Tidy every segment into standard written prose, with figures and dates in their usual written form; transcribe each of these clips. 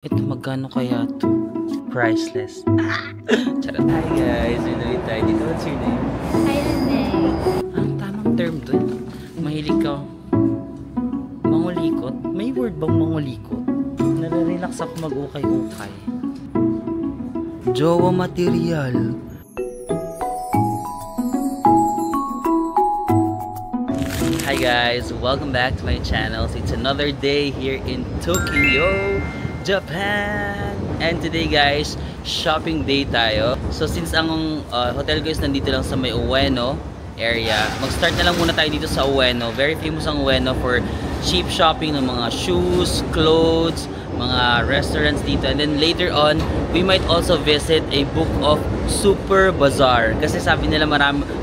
Ito magkano kaya to? Priceless. Charot. Hi guys, ulit tayo dito. What's your name? Hi, Renee. Ang tamang term dun. Mahilig ka mangulikot. May word bang mangulikot? Nare-relax ako mag-ukay-ukay. Jowa material. Hi guys, welcome back to my channel. It's another day here in Tokyo, Japan. And today guys, shopping day tayo. So since ang hotel guys nandito lang sa may Ueno area, mag-start na lang muna tayo dito sa Ueno. Very famous ang Ueno for cheap shopping ng mga shoes, clothes, mga restaurants dito. And then later on, we might also visit a Book of Super Bazaar. Kasi sabi nila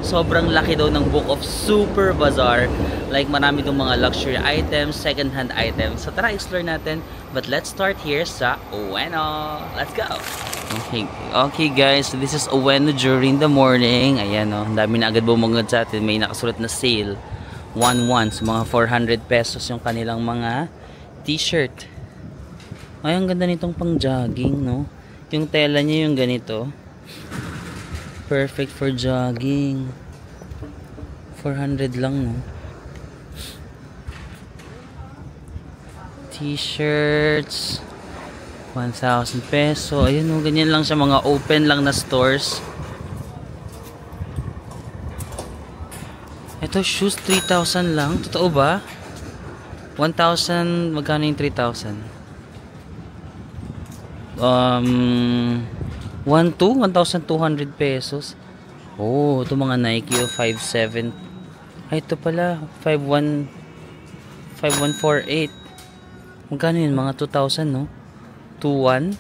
sobrang laki daw ng Book of Super Bazaar. Like marami itong mga luxury items, second-hand items. So tara, explore natin. But let's start here sa Ueno. Let's go! Okay guys, so this is Ueno during the morning. Ayan o, ang dami na agad bumungad sa atin. May nakasulat na sale. 1-1. So mga 400 pesos yung kanilang mga t-shirt. Ay, ang ganda nitong pang jogging, no? Yung tela niya yung ganito. Perfect for jogging. 400 lang, no? T-shirts 1,000 peso. Ayun, no, ganyan lang siya, mga open lang na stores. Ito, shoes 3,000 lang. Totoo ba? 1,000, magkano yung 3,000? 1,200 pesos. Oh, ito mga Nike 5,700. Ay, ito pala 5,148. Magkano yun? Mga 2,000, no? 2,100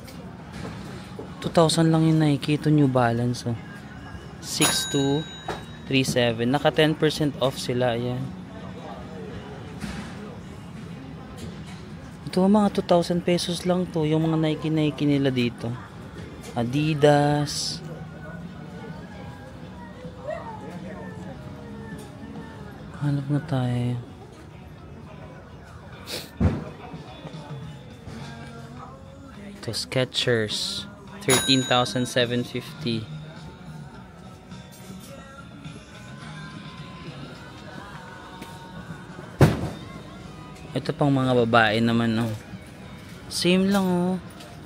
2,000 lang yung Nike. Ito New Balance, oh. 6,237. Naka 10% off sila. Ayan. Ito mga 2,000 pesos lang to. Yung mga Nike nila dito. Adidas. Hanap na tayo. Ito Skechers. 13,750. Ito pang mga babae naman, oh. Same lang, oh.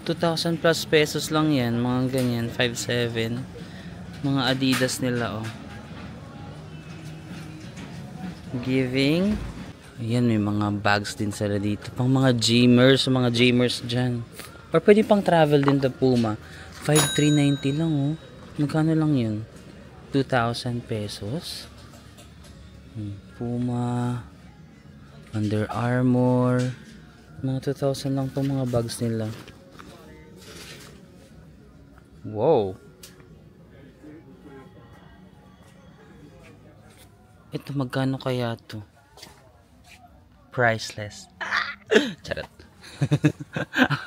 2,000 plus pesos lang yan. Mga ganyan. 5,700. Mga Adidas nila, oh. Giving. Ayan, may mga bags din sila dito. Pang mga gymmers dyan. Or pwede pang travel din to Puma. 5,390 lang, oh. Magkano lang yun? 2,000 pesos. Puma. Under Armour. Mga 2,000 lang itong mga bags nila. Wow! Ito magkano kaya to? Priceless. Charot.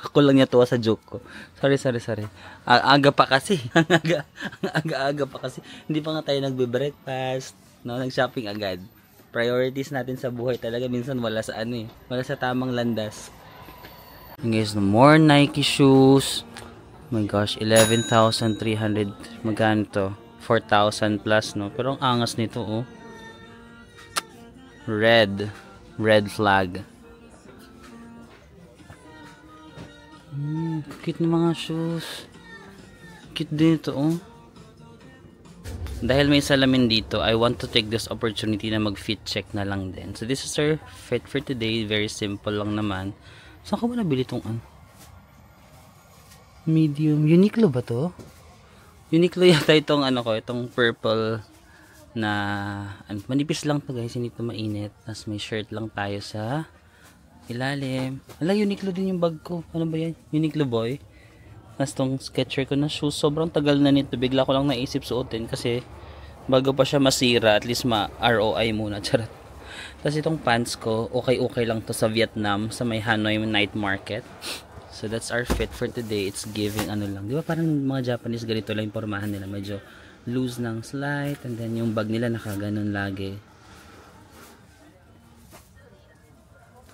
Ako lang niya tuwa sa joke ko. Sorry. Aga pa kasi. Aga pa kasi. Hindi pa nga tayo nagbe-breakfast. No, nag-shopping agad. Priorities natin sa buhay talaga minsan wala sa wala sa tamang landas. And guys, more Nike shoes. Oh my gosh, 11,300. Magkano to? 4,000 plus, no? Pero ang angas nito, oh. Red flag. Cute na mga shoes. Cute din ito, oh. Dahil may salamin dito, I want to take this opportunity na mag-fit check na lang din. So this is our fit for today. Very simple lang naman. Saan ko ba nabili itong medium? Uniqlo ba to? Uniqlo yata itong itong purple na manipis lang to guys, hindi to mainit. Tapos may shirt lang tayo sa ilalim. Ala, Uniqlo din yung bag ko. Ano ba yan? Uniqlo boy. Tapos tong Sketcher ko na shoes, sobrang tagal na nito. Bigla ko lang naisip suotin kasi bago pa siya masira, at least ma-ROI muna. Charot. Tapos itong pants ko, okay lang to sa Vietnam, sa may Hanoi Night Market. So that's our fit for today. It's giving lang. Di ba parang mga Japanese ganito lang yung pormahan nila. Medyo loose ng slight. And then yung bag nila nakaganon lagi.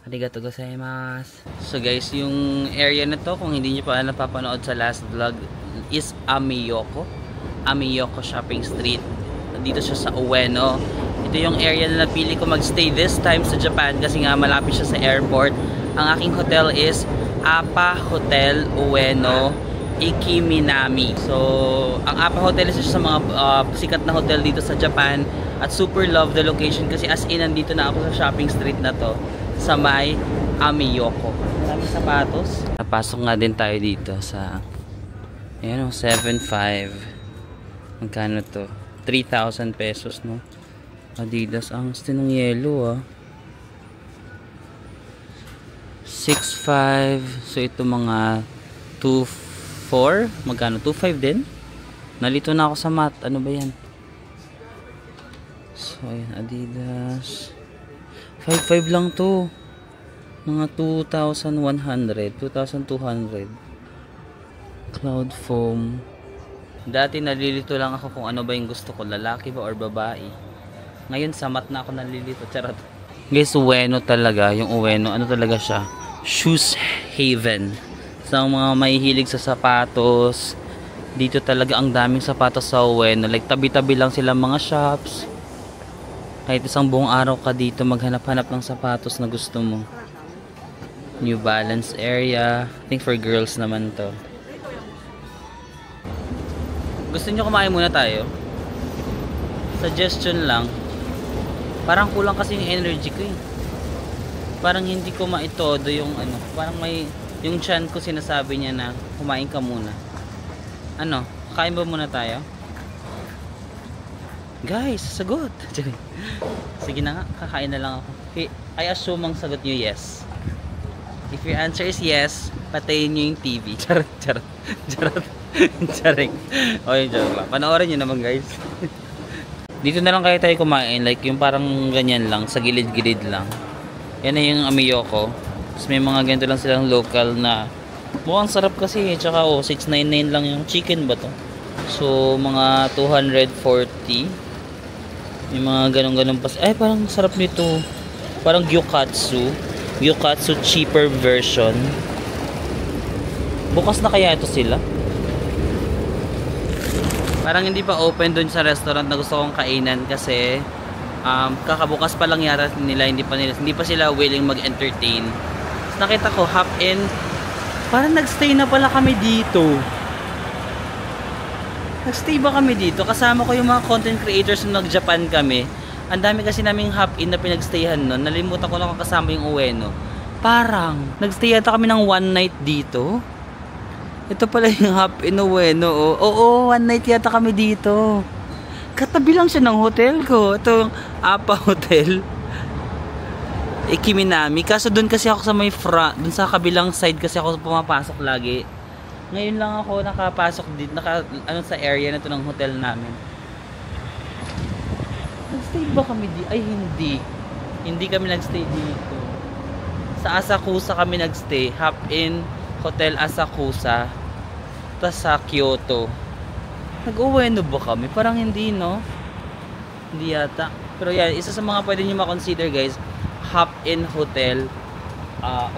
Arigatou gozaimasu. So guys, yung area na to, kung hindi nyo pa napapanood sa last vlog, is Ameyoko. Ameyoko Shopping Street. Dito siya sa Ueno. Ito yung area na napili ko magstay this time sa Japan kasi nga malapit siya sa airport. Ang aking hotel is Appa Hotel Ueno Ikiminami. So, ang Appa Hotel is isa sa mga sikat na hotel dito sa Japan at super love the location kasi as in nandito na ako sa shopping street na to sa may Ameyoko. Maraming sapatos. Napasok nga din tayo dito sa 7.5. Magkano to? 3,000 pesos, no? Adidas. Ang gusto ng yellow, 6.5. So, ito mga 2.4. Magkano? 2.5 din? Nalito na ako sa math. Ano ba yan? So, ayan. Adidas. 5.5 lang to. Mga 2,100. 2,200. Cloud foam. Dati nalilito lang ako kung ano ba yung gusto ko. Lalaki ba or babae. Ngayon sa mat na ako nalilito. Charot. Guys, Ueno talaga. Yung Ueno. Ano talaga siya? Shoes haven. Sa mga mahihilig sa sapatos. Dito talaga ang daming sapatos sa Ueno. Like tabi-tabi lang sila mga shops. Kahit isang buong araw ka dito maghanap-hanap ng sapatos na gusto mo. New Balance area. I think for girls naman to. Gusto nyo kumain muna tayo? Suggestion lang. Parang kulang kasi yung energy ko eh. Parang hindi ko maitodo yung ano. Parang may yung chan ko sinasabi niya na kumain ka muna. Ano? Kain ba muna tayo? Guys, sagot. Sige na nga, kakain na lang ako. I assume ang sagot nyo yes. If your answer is yes, patayin nyo yung TV. Charot, charot, charot. Charing. Okay, joke lang. Panoorin nyo naman guys. Dito na lang kayo tayo kumain. Like yung parang ganyan lang, sa gilid-gilid lang. Yan na yung Ameyoko. Tapos may mga ganito lang silang local na mukhang sarap kasi. Tsaka 699 lang yung chicken ba to? So, mga 240. Yung mga ganun-ganun pa. Ay, parang sarap nito. Parang gyukatsu. Gyukatsu cheaper version. Bukas na kaya ito sila? Parang hindi pa open dun sa restaurant na gusto kong kainan kasi kakabukas pa lang yata nila. Hindi pa sila willing mag-entertain. Nakita ko, hop in. Parang nagstay na pala kami dito. Nagstay ba kami dito? Kasama ko yung mga content creators nung nag-Japan kami. Ang dami kasi naming hop-in na pinagstayan nun. Nalimutan ko na kung kasama yung Ueno. Parang, nagstay yata kami ng one night dito. Ito pala yung hop-in Ueno. Oo, one night yata kami dito. Katabi lang siya ng hotel ko. Ito, Appa Hotel Ikiminami. Kaso dun kasi ako sa may front. Dun sa kabilang side kasi ako pumapasok lagi. Ngayon lang ako nakapasok dito, sa area na to ng hotel namin. Nagstay ba kami dito? Ay, hindi. Hindi kami nagstay dito. Sa Asakusa kami nagstay. Hop in Hotel Asakusa. Tapos sa Kyoto. Nag-Ueno ba kami? Parang hindi, no? Hindi yata. Pero yan, isa sa mga pwede nyo makonsider, guys. Hop in Hotel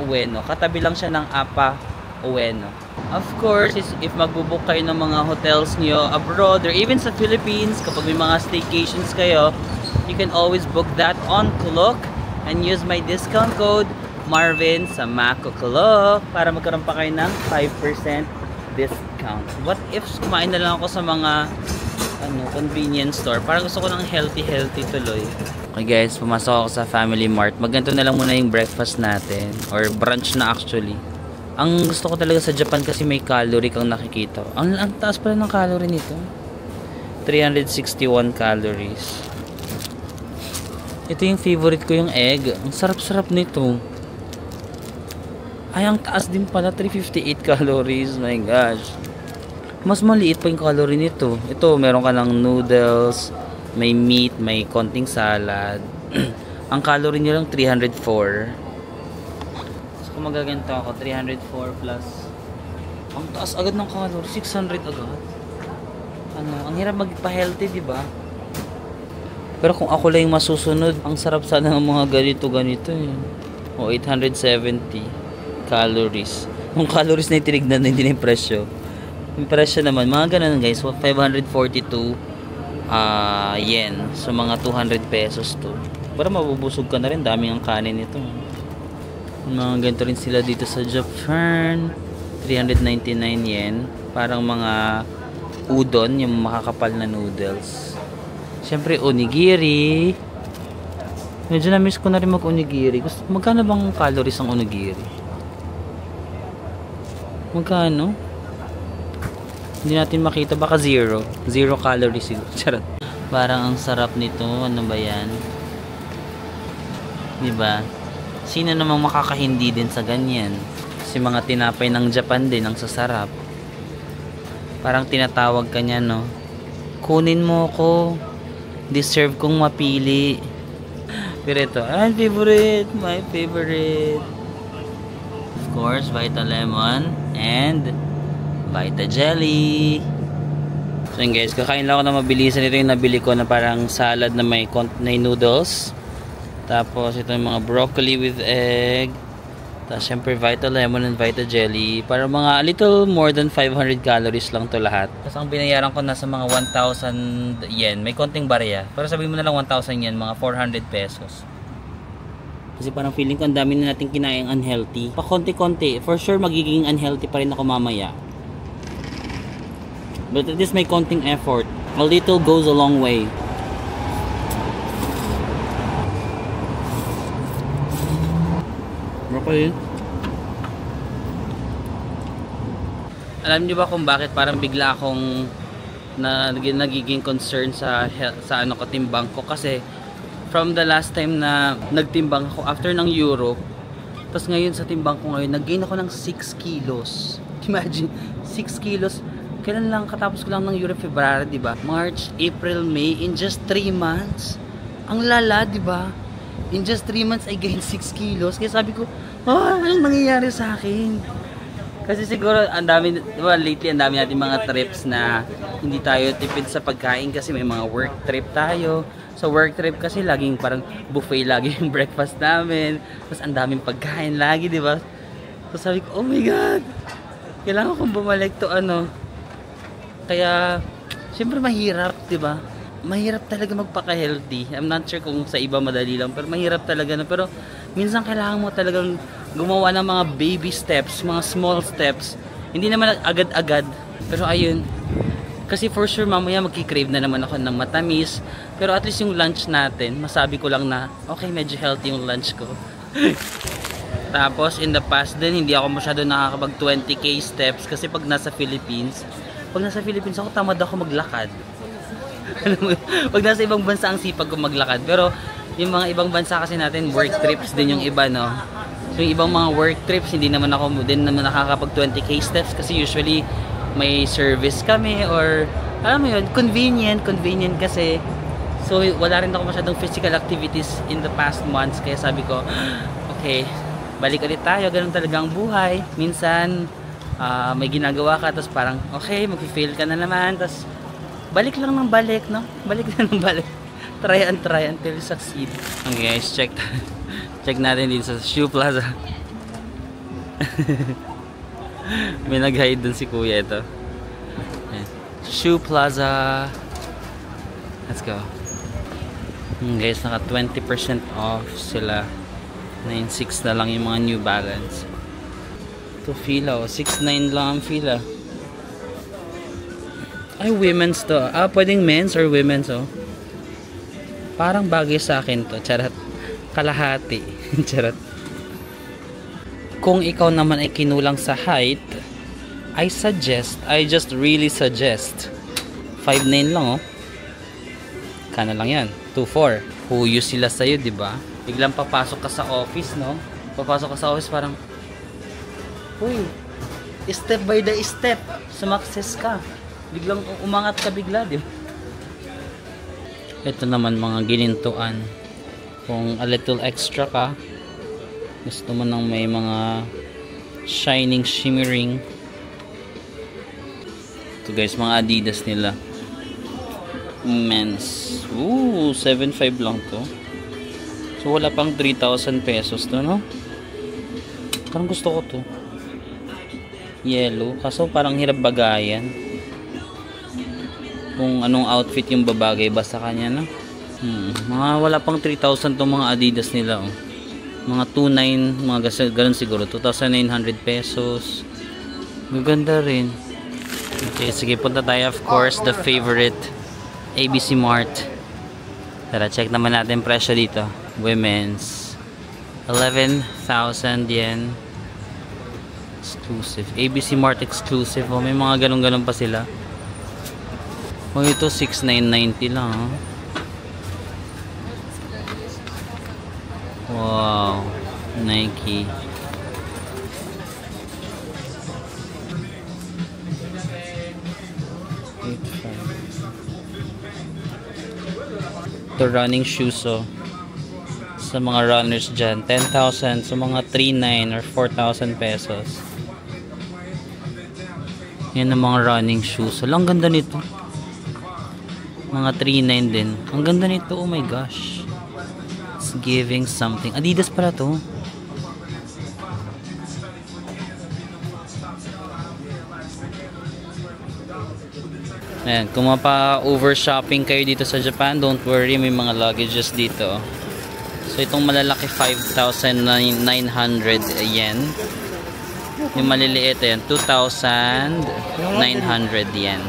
Ueno. Katabi lang siya ng Appa Ueno. Of course, if magbubook kayo ng mga hotels nyo abroad or even sa Philippines, kapag may mga staycations kayo, you can always book that on Klook and use my discount code Marvin sa Mako Klook para magkaroon pa kayo ng 5% discount. What if kumain na lang ako sa mga convenience store? Parang gusto ko ng healthy tuloy. Okay guys, pumasok ako sa Family Mart. Magganto na lang muna yung breakfast natin or brunch na actually. Ang gusto ko talaga sa Japan kasi may calorie kang nakikita. Ang taas pala ng calorie nito. 361 calories. Ito yung favorite ko, yung egg. Ang sarap-sarap nito. Ay, ang taas din pala. 358 calories. My gosh. Mas maliit pa yung calorie nito. Ito, meron ka ng noodles, may meat, may konting salad. Ang calorie niya lang 304. Kung magaganto ako, 304 plus ang taas agad ng calorie, 600 agad. Ang hirap magpa-healthy, di ba? Pero kung ako lang yung masusunod, ang sarap sana ng mga ganito eh. O 870 calories. Yung calories na itinignan na hindi na yung presyo. Yung presyo naman, mga ganun guys. 542 yen. So mga 200 pesos to. Para mabubusog ka na rin. Daming ang kanin ito. Mga ganito rin sila dito sa Japan. 399 yen. Parang mga udon, yung makakapal na noodles. Siyempre, onigiri. Medyo na-miss ko na rin mag-onigiri. Magkano bang calories ang onigiri? Magkano? Hindi natin makita. Baka 0. 0 calories siguro. Charot. Parang ang sarap nito. Ano ba yan? Diba? Sino namang makakahindi din sa ganyan? Kasi mga tinapay ng Japan din ang sasarap. Parang tinatawag ka niya, no? Kunin mo ko. Deserve kong mapili. Pero ito, my favorite. Of course, Vita Lemon and Vita Jelly. So yun guys, kakain lang ako na mabilisan. Ito yung nabili ko na parang salad na may noodles. Tapos ito yung mga broccoli with egg. Tapos syempre Vita Lemon and Vita Jelly. Para mga a little more than 500 calories lang to lahat. Tapos ang binayaran ko nasa mga 1,000 yen. May konting barya. Pero sabihin mo na lang 1,000 yen, mga 400 pesos. Kasi parang feeling ko ang dami na natin kinaing unhealthy. Pa konti-konti. For sure magiging unhealthy pa rin ako mamaya. But at least may konting effort. A little goes a long way. Okay. Alam niyo ba kung bakit parang bigla akong nagiging concern sa timbang ko? Kasi from the last time na nagtimbang ako after ng Europe, tapos ngayon sa timbang ko ngayon, nag-gain ako ng 6 kilos. Imagine, 6 kilos. Kailan lang, katapos ko lang ng Europe, February, diba? March, April, May, in just 3 months. Ang lala, diba? In just 3 months, I gained 6 kilos. Kaya sabi ko, anong nangyayari sa akin? Kasi siguro, ang dami, diba, lately, ang dami natin mga trips na hindi tayo tipid sa pagkain kasi may mga work trip tayo. So, work trip kasi laging parang buffet lagi yung breakfast namin. Tapos, ang daming pagkain lagi, diba? So, sabi ko, oh my God! Kailangan kong bumalik to ano. Kaya, syempre mahirap, diba? Mahirap talaga magpaka-healthy. I'm not sure kung sa iba madali lang, pero mahirap talaga na. Pero minsan kailangan mo talagang gumawa ng mga baby steps, mga small steps. Hindi naman agad-agad. Pero ayun, kasi for sure mamaya magki-crave na naman ako ng matamis. Pero at least yung lunch natin, masabi ko lang na okay, medyo healthy yung lunch ko. Tapos in the past din, hindi ako masyado nakakapag 20k steps kasi pag nasa Philippines ako, tamad ako maglakad. Pag nasa ibang bansa ang sipag ko maglakad. Pero yung mga ibang bansa kasi natin, work trips din yung iba, no? So yung ibang mga work trips, hindi naman ako din naman nakakapag 20k steps kasi usually may service kami or alam mo yun, convenient kasi. So wala rin ako masyadong physical activities in the past months. Kaya sabi ko, okay, balik ulit tayo. Ganun talaga ang buhay. Minsan may ginagawa ka, tapos parang okay, mag-fail ka na naman, tapos balik lang ng balik, no? Balik lang ng balik. Try until you succeed. Okay guys, check natin dito sa Shoe Plaza. May nag-hide dun si kuya ito. Ayan. Shoe Plaza. Let's go. Guys, naka 20% off sila. 9.6 na lang yung mga New Balance. Ito fila, 6.9 lang ang fila. Ay, women's to. Pwedeng men's or women's, oh. Parang bagay sa akin to. Charot. Kalahati. Charot. Kung ikaw naman ay kinulang sa height, I just really suggest 5'9" lang, oh. Kana lang yan. 2'4". Huyo sila sa'yo, diba? Biglang papasok ka sa office, no? Papasok ka sa office parang, uy, step by the step, sumakses ka. Biglang umangat ka bigla, di ba? Ito naman mga ginintuan. Kung a little extra ka, gusto mo nang may mga shining, shimmering. Ito guys, mga Adidas nila. Men's. 7.5 lang to. So wala pang 3,000 pesos to, no? Parang gusto ko to. Yellow. Kaso parang hirap bagayan. Kung anong outfit yung babagay ba sa kanya, no? Mga wala pang 3,000 tong mga Adidas nila, oh. Mga 2,900, mga ganun siguro. 2,900 pesos. Maganda rin. Okay, sige, punta tayo. Of course, the favorite, ABC Mart. Tara, check naman natin presyo dito. Women's 11,000 yen. Exclusive. ABC Mart exclusive. Oh, may mga ganun-ganun pa sila. Oh, ito 6,990 lang. Oh. Wow. Nike. Ito running shoes, oh. Sa mga runners dyan, 10,000. So mga 3,900 or 4,000 pesos. Yan ang mga running shoes. Ang ganda nito. Mga 3,900 din. Ang ganda nito. Oh my gosh. It's giving something. Adidas pala to. Ayan. Kung mapa-over shopping kayo dito sa Japan, don't worry. May mga luggages dito. So itong malalaki 5,900 yen. Yung maliliit yan 2,900 yen.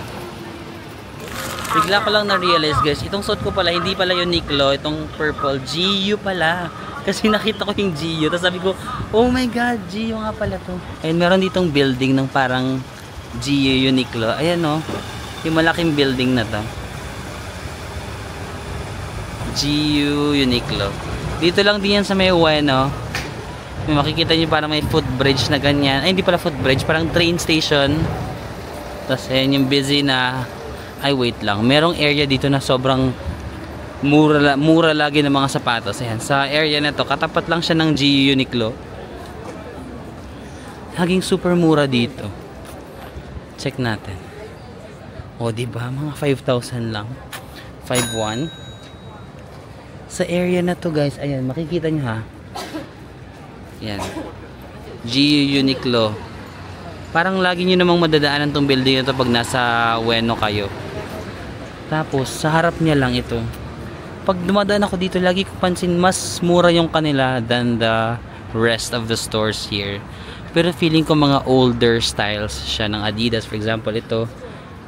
Bigla ko lang na-realize guys, itong suit ko pala hindi pala Uniqlo, itong purple GU pala. Kasi nakita ko yung GU, tapos sabi ko, oh my god, GU nga pala to. Ayun, meron ditong building ng parang GU Uniqlo. Ayan oh, yung malaking building na to. GU Uniqlo. Dito lang din yan sa may Ueno. May makikita nyo parang may footbridge na ganyan. Ay, hindi pala footbridge. Parang train station. Tapos, ayan yung busy na... Ay, wait lang. Merong area dito na sobrang mura lagi ng mga sapatos. Ayan. Sa area na to, katapat lang siya ng GU Uniqlo. Laging super mura dito. Check natin. O, diba? Mga 5,000 lang. 5,100. Sa area na to, guys. Ayan, makikita nyo ha. Yan. GU Uniqlo. Parang lagi nyo namang madadaanan tong building ito pag nasa Ueno kayo. Tapos, sa harap niya lang ito. Pag dumadaan ako dito, lagi ko pansin mas mura yung kanila than the rest of the stores here. Pero feeling ko mga older styles siya ng Adidas. For example, ito.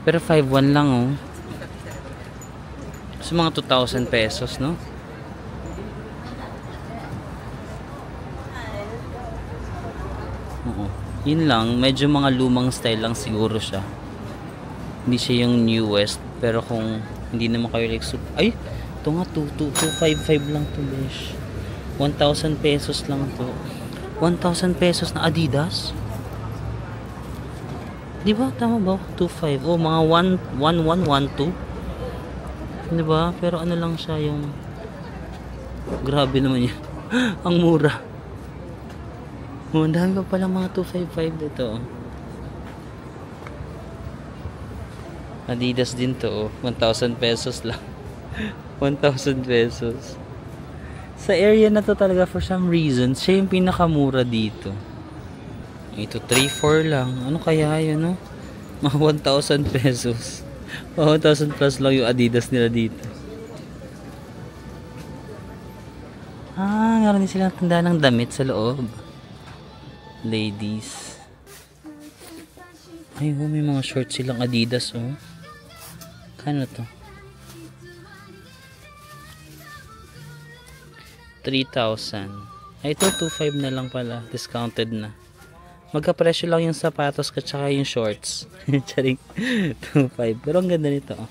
Pero 5,100 lang, oh. So, mga 2,000 pesos, no? Oo. Yun lang, medyo mga lumang style lang siguro siya. Hindi siya yung newest, pero kung hindi naman kayo like ay, ito nga 2,255 lang to, besh. 1,000 pesos lang to. 1,000 pesos na Adidas. Di ba? Tama ba? 2,500. Oh, mga 1,112. Di ba? Pero ano lang siya yung grabe naman yun. Ang mura. Oh, ang dami pa pala mga 255 dito. Adidas din to, oh. 1,000 pesos lang. 1,000 pesos. Sa area na to talaga, for some reason, siya yung pinakamura dito. Ito, 3,400 lang. Ano kaya yun, no? Mga 1,000 pesos. Mga 1,000 plus lang yung Adidas nila dito. Ah, meron din silang tanda ng damit sa loob. Ladies. Ay, oh, may mga shorts silang Adidas, oh. Kano to? 3,000. Ay, ito 2,500 na lang pala. Discounted na. Magkapresyo lang yung sapatos at saka yung shorts. Charing. 2,500. Pero ang ganda nito, oh.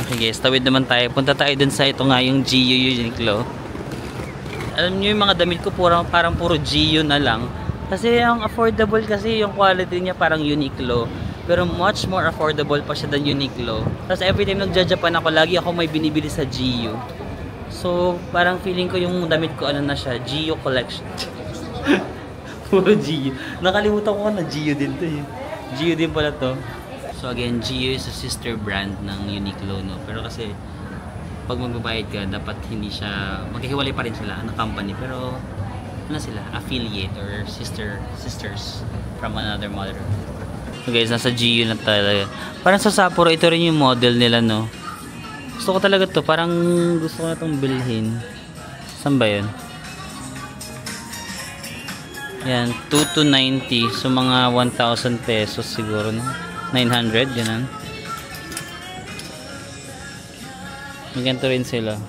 Okay guys, tawid naman tayo. Punta tayo dun sa ito nga, yung GU Uniqlo. Alam nyo yung mga damit ko parang puro GU na lang. Kasi yung affordable kasi yung quality niya parang Uniqlo. Pero much more affordable pa siya than Uniqlo. Tapos every time nagja-Japan ako, lagi ako may binibili sa GU. So parang feeling ko yung damit ko ano na siya, GU collection. Puro GU. Nakalimutan ko na GU din to eh. GU din pala to. So again, GU is a sister brand ng Uniqlo, no? Pero kasi pag magbabayad ka, dapat hindi siya, maghihiwalay pa rin sila ng company. Pero ano sila, affiliate or sisters from another mother. So guys, nasa GU na talaga. Parang sa Sapporo, ito rin yung model nila, no? Gusto ko talaga to, parang gusto ko na itong bilhin. Saan ba yun? Yan, 2 to 90. So mga 1,000 pesos siguro, no? 900, ganun. May ganito rin sila.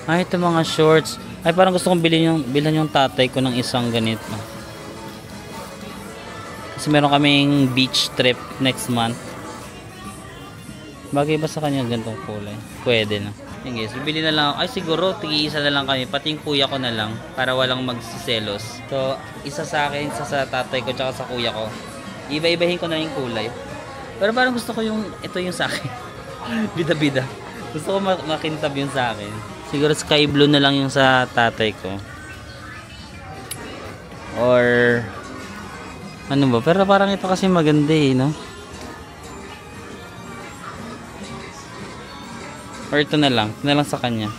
Ay, ito mga shorts. Ay, parang gusto kong bilhan yung tatay ko ng isang ganito. Kasi meron kaming beach trip next month. Bagay ba sa kanya ganitong kulay? Pwede na. Yan guys, bibili na lang ako. Ay, siguro, tig-isa na lang kami. Pati yung kuya ko na lang. Para walang magsiselos. So, isa sa akin, isa sa tatay ko, tsaka sa kuya ko. Iba-ibahin ko na yung kulay. Pero parang gusto ko yung, ito yung sa akin. Bida-bida. Gusto ko makintab yung sa akin. Siguro sky blue na lang yung sa tatay ko. Or ano ba? Pero parang ito kasi maganda eh, no? Or ito na lang. Ito na lang sa kanya.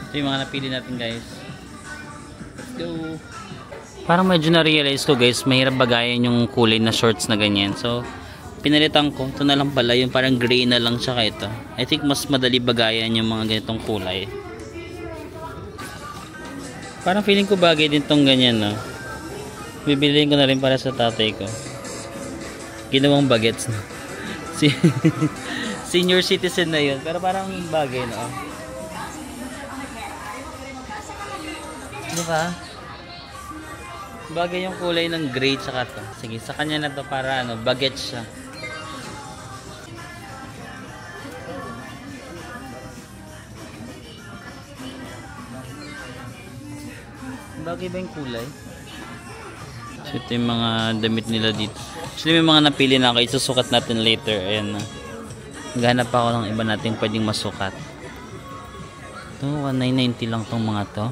Ito yung mga napili natin guys. Let's go! Parang medyo na-realize ko guys, mahirap bagayan yung kulay na shorts na ganyan. So, pinalitan ko, ito na lang pala, yung parang gray na lang siya ito. I think mas madali bagayan yung mga ganitong kulay. Parang feeling ko bagay din tong ganyan, no? Bibiliin ko na rin para sa tatay ko. Ginawang bagets, no? Senior citizen na yun, pero parang bagay, no? Diba? Bagay yung kulay ng gray tsaka to. Sige, sa kanya na to para ano, bagets siya. Bagay ba yung kulay? So ito yung mga damit nila dito. Actually may mga napili na ako. Isusukat natin later. Ayan na. Maghanap pa ako ng iba natin pwedeng masukat. Ito, 1990 lang tong mga to.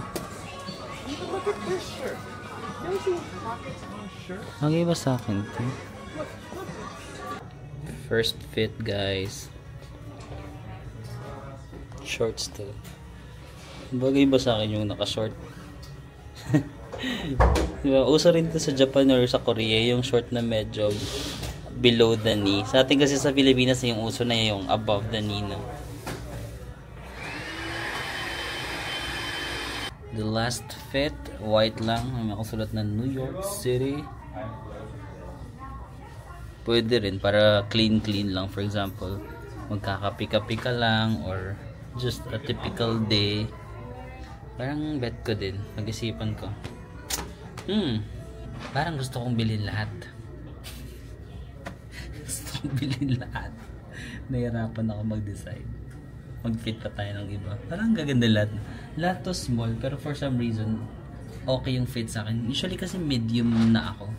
Bagay ba sa akin to? First fit guys. Shorts to. Bagay ba sa akin yung naka-short? Diba? Uso rin to sa Japan or sa Korea yung short na medyo below the knee. Sa atin kasi sa Pilipinas yung uso na yung above the knee, no? The last fit, white lang. May makasulat na New York City. Pwede rin para clean lang. For example, magkakapika-pika lang or just a typical day. Parang bet ko din. Pag-isipan ko. Parang gusto kong bilhin lahat. Gusto kong bilhin lahat. Nahirapan ako mag-decide. Mag-fit pa tayo ng iba. Parang gaganda lahat. Lahat to small. Pero for some reason, okay yung fit sa akin. Usually kasi medium na ako.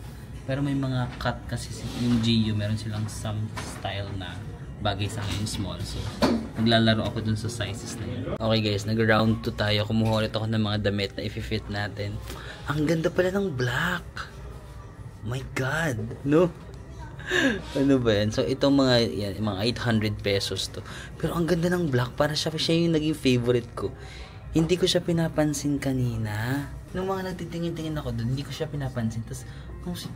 Pero may mga cut kasi yung GU. Meron silang some style na bagay sa akin yung small. So, naglalaro ako dun sa sizes na yun. Okay guys, nag-round 2 tayo. Kumuha ulit ako ng mga damit na i-fit natin. Ang ganda pala ng black. My God. No? Ano ba yan? So, itong mga 800 pesos to. Pero ang ganda ng black. Para siya yung naging favorite ko. Hindi ko siya pinapansin kanina. Nung mga nagtitingin-tingin ako dun, hindi ko siya pinapansin. Tapos,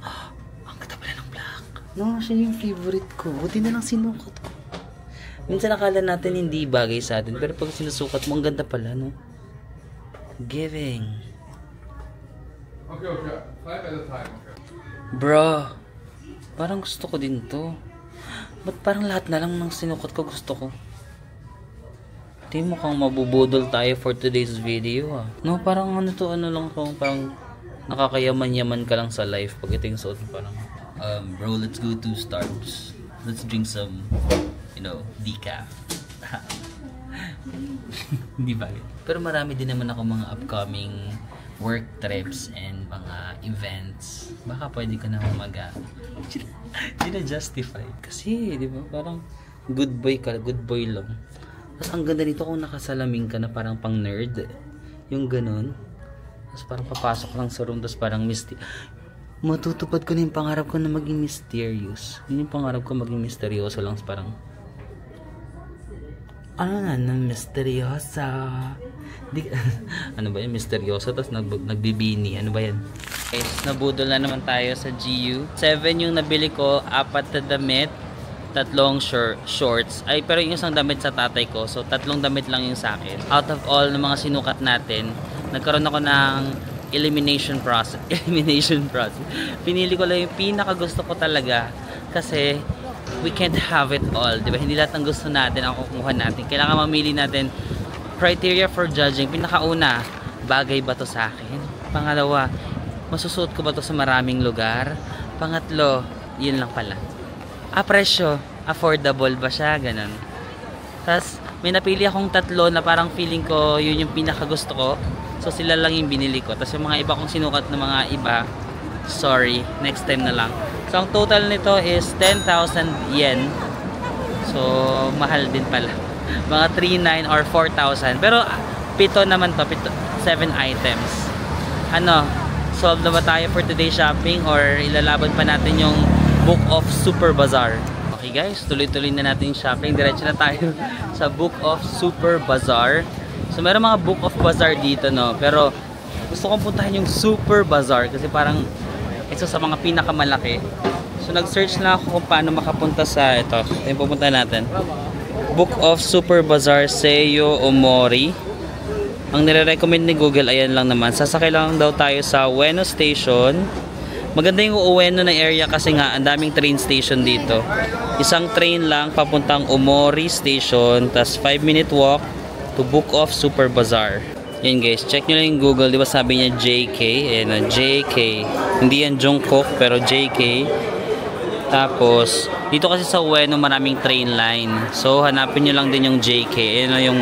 ang ganda pala ng black. No, siya yung favorite ko. Buti na lang sinukat ko. Minsan nakala natin hindi bagay sa atin. Pero pag sinusukat mo, ang ganda pala, no? Giving. Okay. 5 at a time, okay. Bro, parang gusto ko din to. Ba't parang lahat na lang ng sinukat ko gusto ko? Di mukhang mabubudol tayo for today's video, ah. No, parang ano lang to. Parang nakakayaman-yaman ka lang sa life pag ito yung suot mo. Parang, bro, let's go to Starbucks. Let's drink some, decaf. Hindi ba? Pero marami din naman ako mga upcoming work trips and mga events. Baka pwede ko na justify. Kasi, di ba, parang good boy lang. Tapos ang ganda nito kung nakasalamin ka na parang pang nerd. Yung ganun. Tapos parang papasok lang sa room, tapos parang matutupad ko na yung pangarap ko na maging mysterious. Yun yung pangarap ko, maging misteryoso lang. Parang, ano na, misteryosa. Ano ba yan? Misteryoso. Tapos nagbibini. Ano ba yan? Guys, nabudol na naman tayo sa GU. 7 yung nabili ko. 4 na damit. 3 shorts. Ay, pero yung isang damit sa tatay ko. So, 3 damit lang yung sa akin. Out of all ng mga sinukat natin, nagkaroon ako ng elimination process. Pinili ko lang yung pinaka gusto ko talaga. Kasi, we can't have it all. Diba? Hindi lahat ng gusto natin ang kukuha natin. Kailangan mamili natin criteria for judging. Pinakauna, bagay ba to sa akin? Pangalawa, masusuot ko ba to sa maraming lugar? Pangatlo, yun lang pala. Presyo, affordable ba siya? Ganun. Tapos, may napili akong 3 na parang feeling ko yun yung pinaka gusto ko. So, sila lang yung binili ko. Tapos, yung mga iba kong sinukat na mga iba, sorry, next time na lang. So, ang total nito is 10,000 yen. So, mahal din pala. Mga 3,900 or 4,000. Pero, 7 naman to. 7 items. Ano, solve na ba tayo for today's shopping or ilalaban pa natin yung Book of Super Bazaar? Okay guys, tuloy-tuloy na natin yung shopping. Diretso na tayo sa Book of Super Bazaar. So, meron mga Book of Bazaar dito, no? Pero, gusto kong puntahan yung Super Bazaar kasi parang isa sa mga pinakamalaki. So, nag-search na ako kung paano makapunta sa ito. Yung pupunta natin. Book of Super Bazaar Seiyo Omori. Ang nire-recommend ni Google, ayan lang naman. Sasakay lang daw tayo sa Ueno Station. Maganda yung Ueno na area kasi nga, ang daming train station dito. Isang train lang papuntang Omori Station. Tas 5-minute walk to Book of Super Bazaar. Yan guys, check nyo lang yung Google. Diba sabi niya JK? Ayan, JK. Hindi yan Jungkook, pero JK. Tapos, dito kasi sa Ueno maraming train line. So, hanapin nyo lang din yung JK. Ayan yung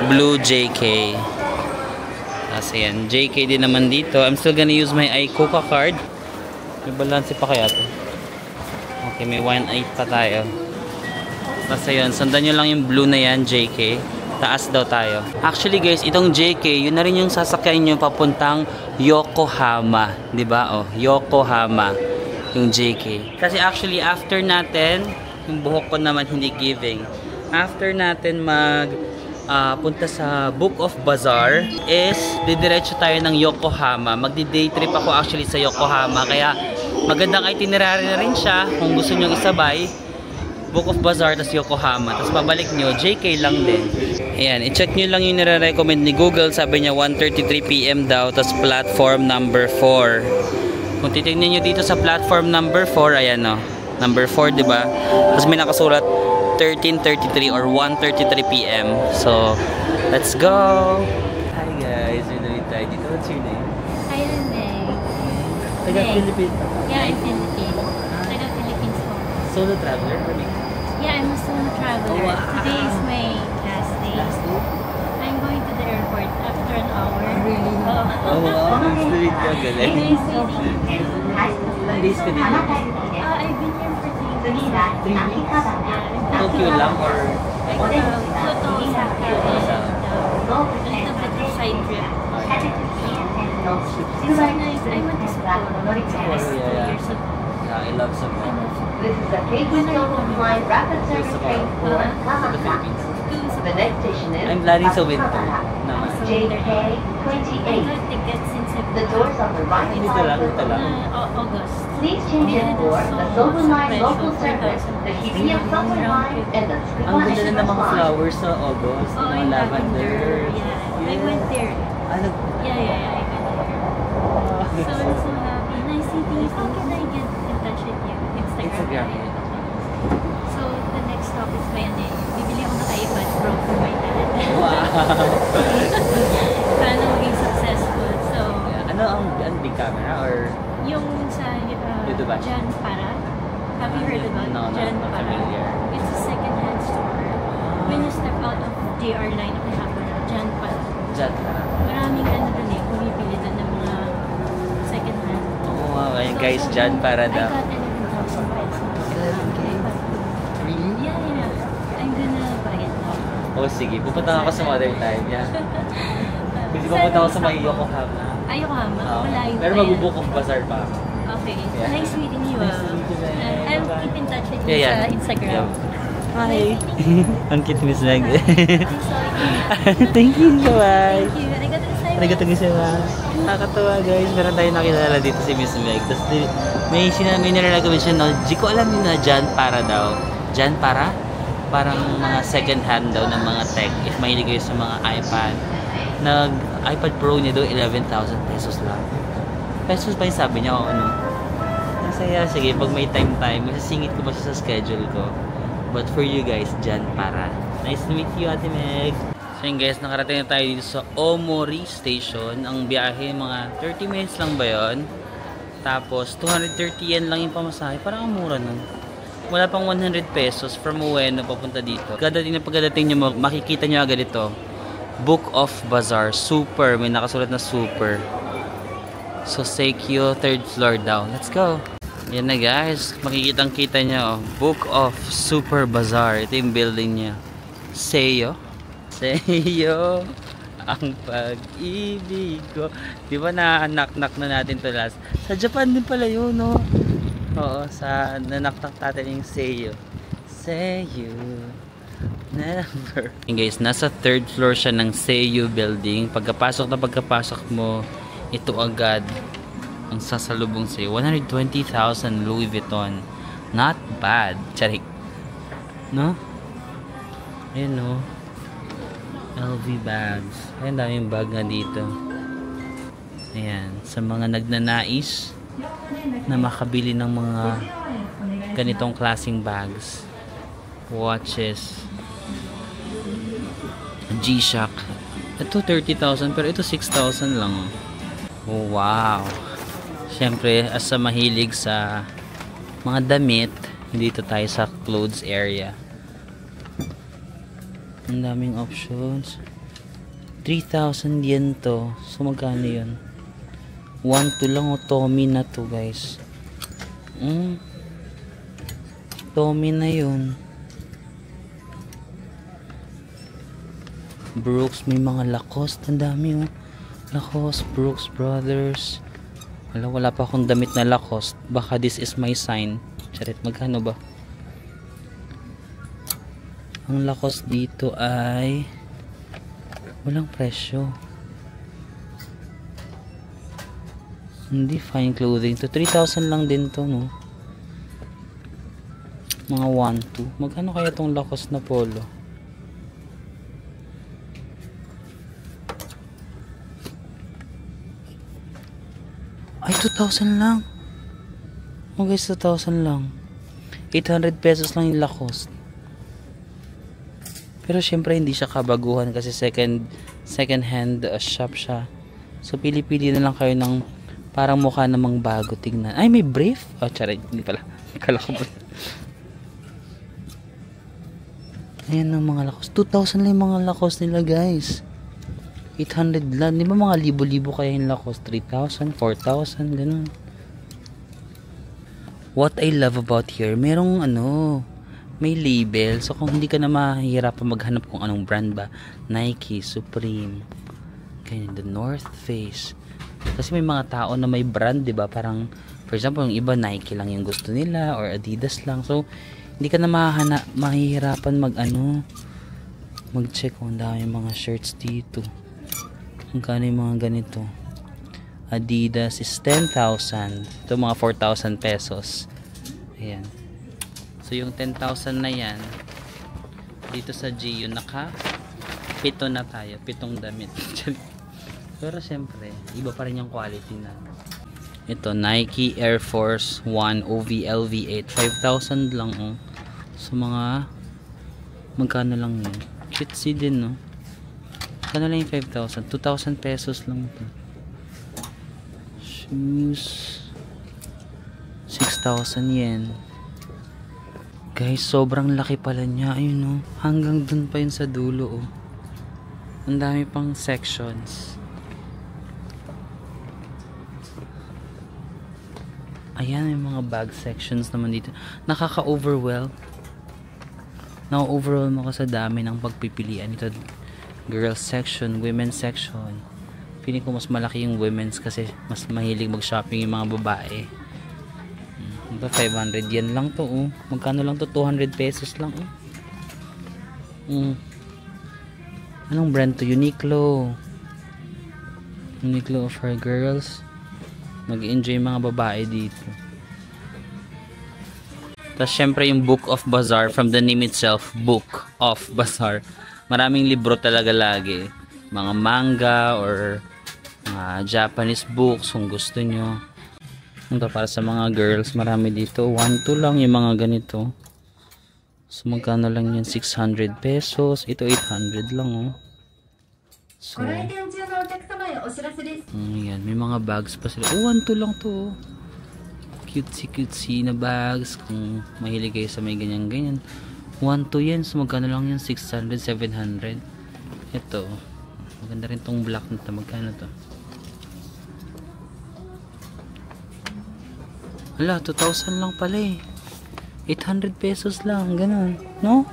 Blue JK. Tapos ayan, JK din naman dito. I'm still gonna use my iCoca card. May balance pa kaya to. Okay, may 1.8 pa tayo. Tapos ayun, sundan nyo lang yung blue na yan, JK. Taas daw tayo. Actually guys, itong JK, yun na rin yung sasakyan nyo papuntang Yokohama. Diba? Oh, Yokohama. Yung JK. Kasi actually, after natin, yung buhok ko naman hindi giving. After natin punta sa Book of Bazaar is didiretso tayo ng Yokohama. Magdi-day trip ako actually sa Yokohama. Kaya magandang itinerary na rin siya kung gusto nyo isabay. Book of Bazaar tas Yokohama. Tapos pabalik nyo, JK lang din. Ayan, i-check nyo lang yung nire-recommend ni Google. Sabi niya 1:33 PM daw. Tas platform number 4. Kung titignan nyo dito sa platform number 4, ayan o. Number 4, diba? Tapos may nakasulat 13:33 or 1:33 PM. So, let's go! Hi guys, we're doing tayo dito. What's your name? Hi, Renee. Taga-Philippines? Yeah, I'm Philippines. Taga-Philippines po. Solo traveler? Yeah, I'm a solo traveler. Oh, wow. Today is my last day. I'm going to the airport after an hour. Really? Oh, Oh wow, nice to meet you. Galing. Nice meeting you. Ilang days ka dito? I've been here for 3 weeks. 3 weeks? Yeah. Tokyo lang or? I go to Osaka and a little bit of side trip. It's so nice. I went to Sapporo last 2 years ago. Yeah, I love Sapporo. This is a Keikostoku Line Rapid Service Train for Sa Kamata. Philippines. The next station is I'm planning sa winter naman. JK28. I got tickets in The doors on the right Dito side lang, will dito lang. August. Please change it for the Silver Line local service, the Hibiya Subway Line, and the Ang ganda na ng mga Line. flowers sa August. Oh, Mga in lavender. Yeah, I went there. Ah, Yeah, I went there. So I'm so happy. Nice meeting you. How can I get in touch with you? Instagram. Instagram. So the next stop is by ano eh. Bibili ako ng iPad Pro for my dad. Wow! Sana maging successful. So, Ano ang big camera or? yung sa Dito ba? Jan Para. Have you heard about No, Jan not Para? familiar. It's a second-hand store. When you step out of JR line of Hakona, Jan Para. Dyan ka. Maraming ano dun eh, bumibili dun ng mga second-hand. Oo, okay, guys, dyan para I daw. got 11,000 pesos. Really? Yeah. I'm gonna buy it now. Oh, sige. Pupunta ako sa Modern Time. Yeah. Kasi pupunta ako sa may Yokohama. Yokohama? Oo. Malayo Pero pa yan. mag-book of bazaar pa ako. Okay. Yeah. Nice meeting you. Nice to meet you, man. I'll Bye-bye. keep in touch with you Yeah. sa Instagram. Yeah. Hi. Ang cute, Miss Meg. I saw you. Thank you, bye. Thank you. Arigatou gozaimasu. Nakakatawa guys, meron tayong nakilala dito si Miss Meg. Tapos may narinig siya, no? Di ko alam yun na Jan para daw. Jan para? Parang mga second hand daw ng mga tech. If mahilig kayo sa mga iPad. iPad Pro niya daw 11,000 pesos lang. Pesos ba yung sabi niya o ano? Masaya, sige, pag may time, masasingit ko pa siya sa schedule ko. But for you guys, Jan para. Nice to meet you, Ate Meg. So yun guys, nakarating na tayo dito sa Omori Station. Ang biyahe, mga 30 minutes lang ba yun? Tapos, 230 yen lang yung pamasahe. Parang ang mura nun. Wala pang 100 pesos from Ueno papunta dito. Pagkadating nyo, makikita nyo agad ito. Book of Bazaar. Super. May nakasulat na super. So, Seikyo, 3rd floor down. Let's go. Yan na guys. Makikitang-kita nyo. Book of Super Bazaar. Ito yung building niya. Seiyo. Seiyo. Ang pag-ibig ko. Di ba na-knock-knock na natin to last? Sa Japan din pala yun, no? Oo, sa nanaktak natin yung Seiyo. Seiyo. Never. And guys, nasa 3rd floor siya ng Seiyo building. Pagkapasok mo, ito agad ang sasalubong sa'yo. 120,000 Louis Vuitton. Not bad. Charik. No? Ayan, no? LV bags. Ayan, daming bag nga dito. Ayan. Sa mga nagnanais na makabili ng mga ganitong klaseng bags. Watches. G-Shock. Ito 30,000 pero ito 6,000 lang. Oh, wow. Siyempre, as sa mahilig sa mga damit, dito tayo sa clothes area. Ang daming options. 3,000 yen to. So magkano yun? 1-2 lang o Tommy na to guys. Tommy na yun. Brooks, may mga Lacoste. Ang dami oh. Lacoste, Brooks Brothers. Wala pa akong damit na Lacoste. Baka this is my sign. Charit, magkano ba? Ang Lacoste dito ay walang presyo. Hindi, fine clothing to. 3,000 lang din to, no? Mga 1-2. Magkano kaya tong Lacoste na polo? Ay, 2,000 lang. Oh guys, 2,000 lang. 800 pesos lang yung Lacoste. Pero syempre hindi siya kabaguhan kasi second hand shop siya. So pili-pili na lang kayo ng parang mukha namang bago tingnan. Ay, may brief? Oh, charay, hindi pala. Kala ko ba? Ayan ang mga Lacoste. 2,000 lang yung mga Lacoste nila guys. 800 lang. Di ba mga libo-libo kaya yung Lacoste? 3,000, 4,000, ganun. What I love about here, merong may label. So kung hindi ka na mahihirapan maghanap kung anong brand ba, Nike, Supreme, ganyan, The North Face. Kasi may mga tao na may brand, di ba? Parang, for example, yung iba Nike lang yung gusto nila or Adidas lang. So hindi ka na mahihirapan mag-check kung dami yung mga shirts dito. Magkano yung mga ganito? Adidas is 10,000. Ito mga 4,000 pesos. Ayan. So yung 10,000 na yan, dito sa G, yung pito na tayo. 7 damit. Pero syempre, iba pa rin yung quality na. Ito, Nike Air Force 1 OVLV8. 5,000 lang oh. So mga, magkano lang yun? Cutesy din no? Magkano lang yung 5,000? 2,000 pesos lang ito. Shoes 6,000 yen. Guys, sobrang laki pala niya. Ayun oh. Hanggang dun pa yun sa dulo oh. Ang dami pang sections. Ayan, yung mga bag sections naman dito. Nakaka-overwhelm. Na-overwhelm ako sa dami ng pagpipilian. Ito, girls section, women's section. Feeling ko mas malaki yung women's kasi mas mahilig mag-shopping yung mga babae. Diba, 500 yen lang to oh. Magkano lang to? 200 pesos lang oh. Anong brand to? Uniqlo. Uniqlo for girls. Mag-enjoy mga babae dito. Tapos syempre yung Book of Bazaar, from the name itself, Book of Bazaar. Maraming libro talaga lagi. Mga manga or mga Japanese books kung gusto nyo. Ito para sa mga girls, marami dito. 1-2 lang yung mga ganito. So magkano lang yan? 600 pesos. Ito 800 lang oh. So yan, may mga bags pa sila. Oh, 1-2 lang to. Cutesy na bags. Kung mahilig kayo sa may ganyan-ganyan. 1-2 yan. So magkano lang yan? 600, 700. Ito. Maganda rin tong black na to. Magkano to? Hala, 2,000 lang pala eh. 800 pesos lang. Ganun. No?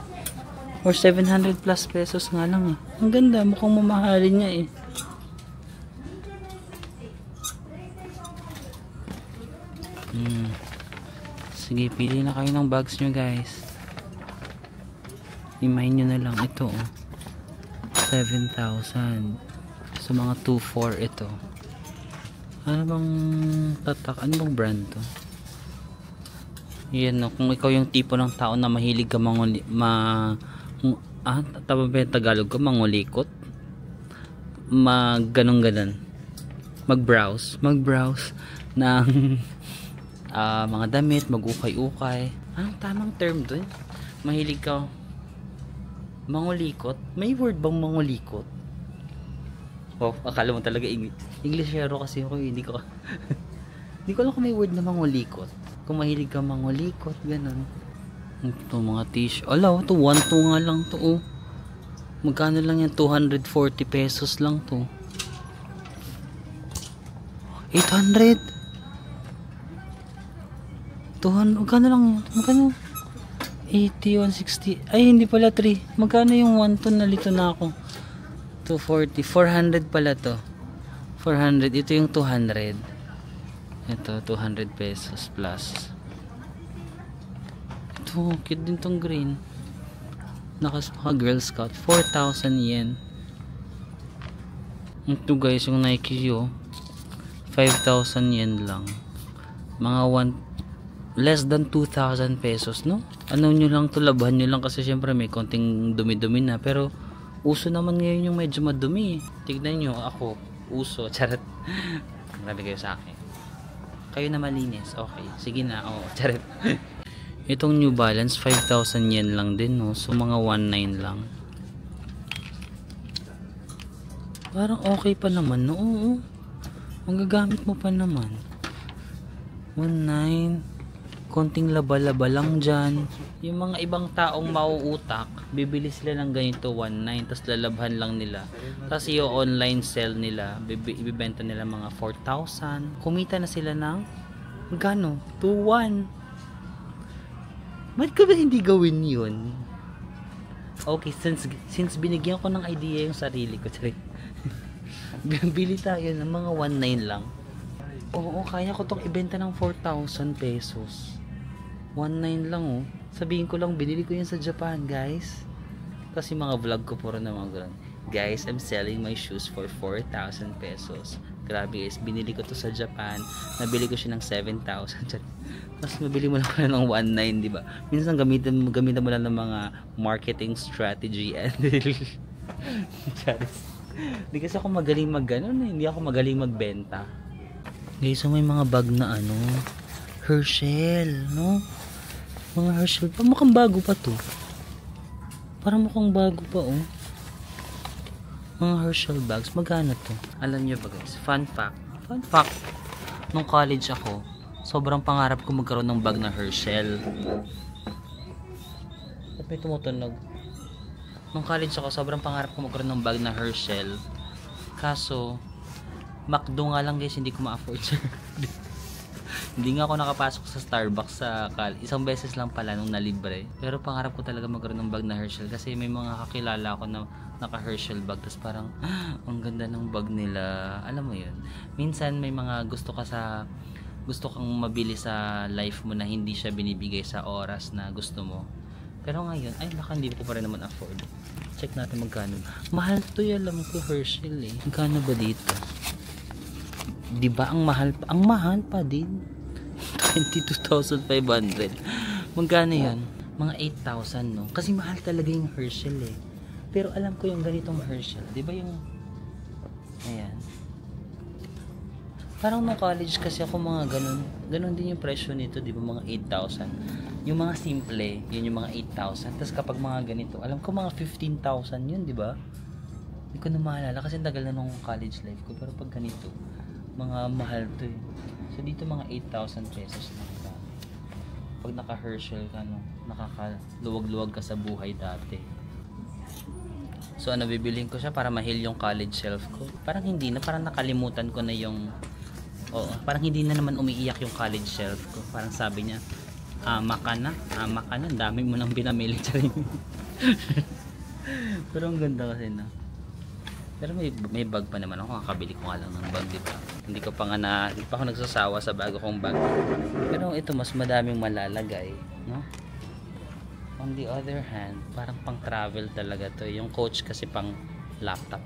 Or 700 plus pesos nga lang eh. Ang ganda. Mukhang mamahalin niya eh. Sige, pili na kayo ng bags nyo guys. Imahin nyo na lang ito oh. 7,000. So mga 2,400 ito. Ano bang tatak? Ano bang brand to? Yan no, kung ikaw yung tipo ng tao na mahilig ka tama ba yung Tagalog ko? Mangulikot? Ganun. Mag-browse ng mga damit, mag-ukay-ukay. Anong tamang term dun? Mahilig ka mangulikot? May word bang mangulikot? Oh, akala mo talaga Englishero kasi ako, hindi ko hindi ko alam kung may word na mangulikot. Kung mahilig ka mangulikot, ganun. Ito mga tissue. Ala, ito 1-2 nga lang to oh. Magkano lang yan? 240 pesos lang to. 800. 200, magkano lang? Magkano? 80, 160. Ay, hindi pala 3. Magkano yung 1 to? Nalito na ako. 240. 400 pala to. 400. Ito yung 200. Ito, 200 pesos plus. Ito, cute din tong green. Nakasaka Girl Scout. 4,000 yen. Ito guys, yung Nike oh. 5,000 yen lang. Mga less than 2,000 pesos, no? Ano nyo lang to, labahan nyo lang kasi syempre may konting dumi-dumi na. Pero, uso naman ngayon yung medyo madumi. Tignan nyo, ako, uso, charot. Grabe kayo sa akin. Kayo na malinis, okay. Sige na, oh, charot. Itong New Balance, 5,000 yen lang din, no? So, mga 1,900 lang. Parang okay pa naman, no? Oo. Magagamit mo pa naman. 1,900. Konting laba-laba lang dyan. Yung mga ibang taong mauutak, bibili sila ng ganito 1,900, tapos lalabhan lang nila. Tapos yung online sell nila, ibibenta nila mga 4,000. Kumita na sila ng magkano? 2,100. Ba't ka ba hindi gawin yun? Okay, since binigyan ko ng idea yung sarili ko, bili tayo ng mga 1,900 lang. Oo, kaya ko tong ibenta ng 4,000 pesos. 1,900 lang oh. Sabihin ko lang, binili ko yan sa Japan, guys. Kasi mga vlog ko puro na mga ganun. Guys, I'm selling my shoes for 4,000 pesos. Grabe guys, binili ko to sa Japan. Nabili ko siya ng 7,000. Tapos mabili mo lang pala ng 1,900, di ba? Minsan gamitan mo lang ng mga marketing strategy and hindi kasi ako magaling mag-ganon eh. Hindi ako magaling magbenta. Guys, so may mga bag na ano, Herschel, no? Mga Herschel pa, mukhang bago pa to. Parang mukhang bago pa oh. Mga Herschel bags, magkano to? Alam nyo ba guys, fun fact, nung college ako, sobrang pangarap ko magkaroon ng bag na Herschel. At may tumutunog. Nung college ako, sobrang pangarap ko magkaroon ng bag na Herschel. Kaso, McDo nga lang guys, hindi ko ma-afford siya. Hindi nga ako nakapasok sa Starbucks sa isang beses lang pala nung nalibre. Pero pangarap ko talaga magkaroon ng bag na Herschel kasi may mga kakilala ako na naka Herschel bag. Tapos parang, ang ganda ng bag nila. Alam mo yun. Minsan may mga gusto kang mabili sa life mo na hindi siya binibigay sa oras na gusto mo. Pero ngayon, ay baka hindi ko pa rin naman afford. Check natin magkano. Mahal to, alam ko, Herschel eh. Magkano ba dito? Di ba ang mahal pa? Ang mahal pa din. 22,500. Magkano yan? Mga 8,000, no? Kasi mahal talaga yung Herschel eh. Pero alam ko yung ganitong Herschel. Di ba yung... Ayan. Parang nung college kasi ako mga ganun. Ganun din yung presyo nito, di ba? Mga 8,000. Yung mga simple, yun yung mga 8,000. Tapos kapag mga ganito, alam ko mga 15,000 yun, di ba? Hindi ko na maalala kasi tagal na nung college life ko. Pero pag ganito, mga mahal to eh. So dito mga 8,000 pesos na. Pag naka-Herschel ka, no, nakakaluwag-luwag ka sa buhay dati. So ano, bibiliin ko siya para mahil yung college self ko. Parang hindi na, parang nakalimutan ko na yung... Oo, parang hindi na naman umiiyak yung college self ko. Parang sabi niya, ama ka na, ang dami mo nang binamili. Pero ang ganda kasi na. Pero may bag pa naman ako, kakabili ko nga lang ng bag, di ba? Hindi pa ako nagsasawa sa bago kong bag. Pero ito mas madaming malalagay, no? On the other hand, parang pang travel talaga to. Yung coach kasi pang laptop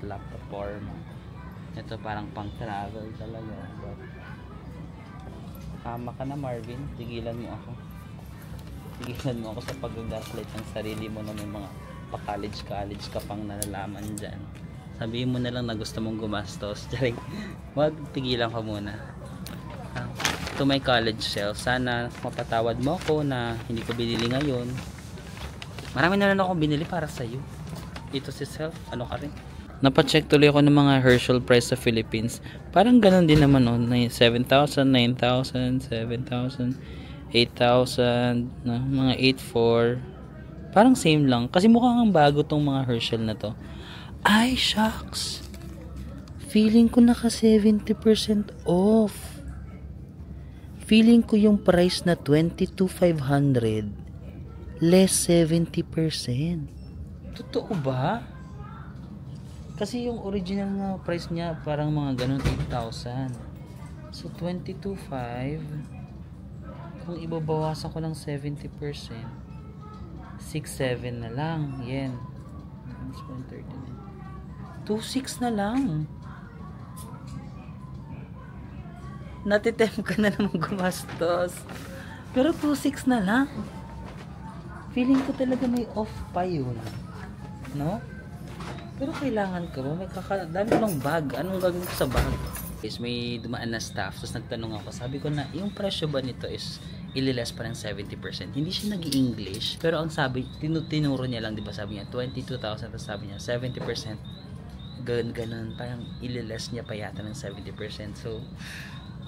form. Ito parang pang travel talaga. But, hama ka na, Marvin, tigilan mo ako sa pag-gaslight ng sarili mo na may mga pa-college ka pang nalalaman dyan. Sabihin mo na lang na gusto mong gumastos. Wag, tigilan ka muna. To my college self, sana mapatawad mo ako na hindi ko binili ngayon. Marami na lang akong binili para sa'yo. Ito si self, ano ka rin? Napacheck tuloy ako ng mga Herschel price sa Philippines. Parang ganun din naman, oh. 7,000, 9,000, 7,000, 8,000, mga 8,400. Parang same lang. Kasi mukhang ang bago tong mga Herschel na to. Ay, shucks. Feeling ko naka 70% off. Feeling ko yung price na 22,500 less 70%. Totoo ba? Kasi yung original na price niya parang mga ganun 8,000. So 22,500 kung ibabawasan ko ng 70%, 6,700 na lang. Yen. 2,600 na lang. Natitem ka na naman gumastos. Pero 2,600 na lang. Feeling ko talaga may off pa yun. No? Pero kailangan ko ba? May dami ko ng bag. Anong gagawin ko sa bag? Is may dumaan na staff. Tapos nagtanong ako. Sabi ko na, yung presyo ba nito is ililes pa ng 70%. Hindi siya nag-i-English. Pero ang sabi, tinuro niya lang, di ba? Sabi niya, 22,000. Tapos sabi niya, 70%. Ganun, parang ililes niya pa yata ng 70%. So,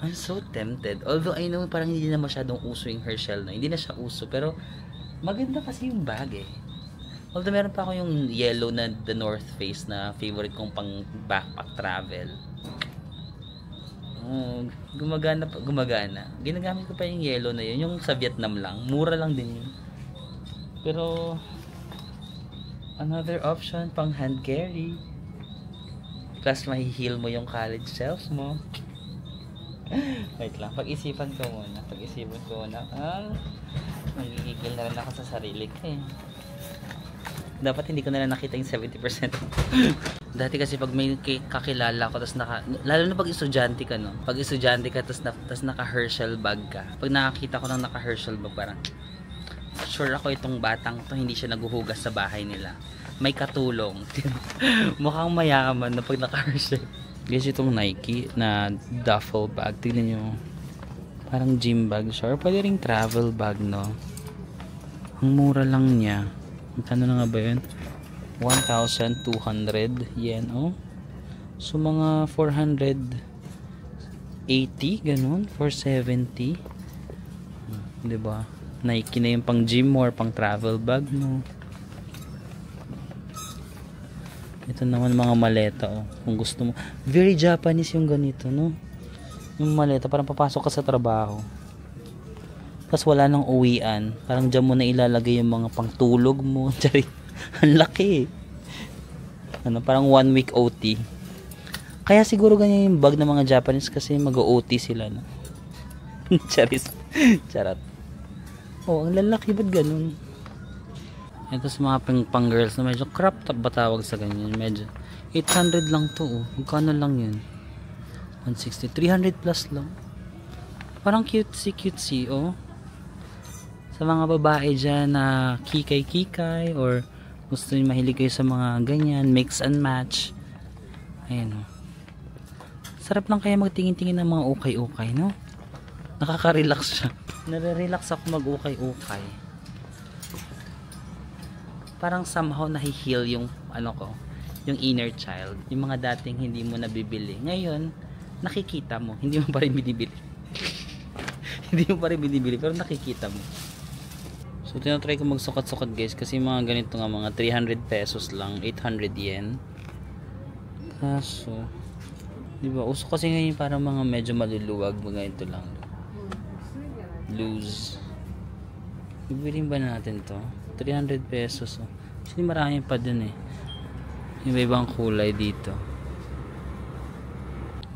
I'm so tempted. Although I know parang hindi na masyadong uso yung Herschel na. Hindi na siya uso. Pero, maganda kasi yung bag eh. Although meron pa ako yung yellow na The North Face na favorite kong pang backpack travel. Gumagana. Ginagamit ko pa yung yellow na yun. Yung sa Vietnam lang. Mura lang din yun. Pero, another option, pang hand carry. Plus, mahihil mo yung college self mo. Wait lang. Pag-isipan ko muna. Magigigil na rin ako sa sarili ko eh. Dapat hindi ko na lang nakita yung 70%. Dati kasi pag may kakilala ko, tapos lalo na pag estudyante ka, no? Pag estudyante ka, tapos naka-Herschel bag ka. Pag nakakita ko ng naka-Herschel bag, parang, sure ako itong batang to, hindi siya naguhugas sa bahay nila. May katulong. Mukhang mayaman na pag naka-Herschel. Guys, itong Nike na duffel bag. Tignan nyo. Parang gym bag siya. Or pwede ring travel bag, no? Ang mura lang niya. Magkano na nga ba yun? 1,200 yen, oh. So, mga 480, ganun. 470. Diba? Nike na yung pang gym or pang travel bag, no? Ito naman mga maleta, oh. Kung gusto mo. Very Japanese yung ganito, no? Yung maleta, parang papasok ka sa trabaho. Tapos wala nang uwian. Parang dyan mo na ilalagay yung mga pangtulog mo. Ang laki. Parang 1 week OT. Kaya siguro ganyan yung bag ng mga Japanese kasi mag-OT sila. No? Charis. Charot. Oh, ang lalaki. Ba't ganun? Ito sa mga pang girls na medyo crop top ba tawag sa ganyan. Medyo 800 lang to. Oh. Magkano lang yun? 160. 300 plus lang. Parang cutesy oh. Sa mga babae dyan na kikay or gusto nyo mahilig kayo sa mga ganyan, mix and match. Ayan oh. Sarap lang kaya magtingin-tingin ng mga ukay-ukay, no? Nakaka-relax siya. Nare-relax ako mag-ukay-ukay. Parang somehow nahi-heal yung ano ko, yung inner child. Yung mga dating hindi mo nabibili. Ngayon, nakikita mo. Hindi mo pa rin binibili. Hindi mo pa rin binibili, pero nakikita mo. So, tinatry ko magsukat-sukat guys. Kasi mga ganito nga, mga 300 pesos lang. 800 yen. Kaso, diba? Uso kasi ngayon parang mga medyo maluluwag. Mga ito lang. Loose. Bibilin ba natin to? 300 pesos. Oh. Kasi marami pa dun eh. Yung ibang kulay dito.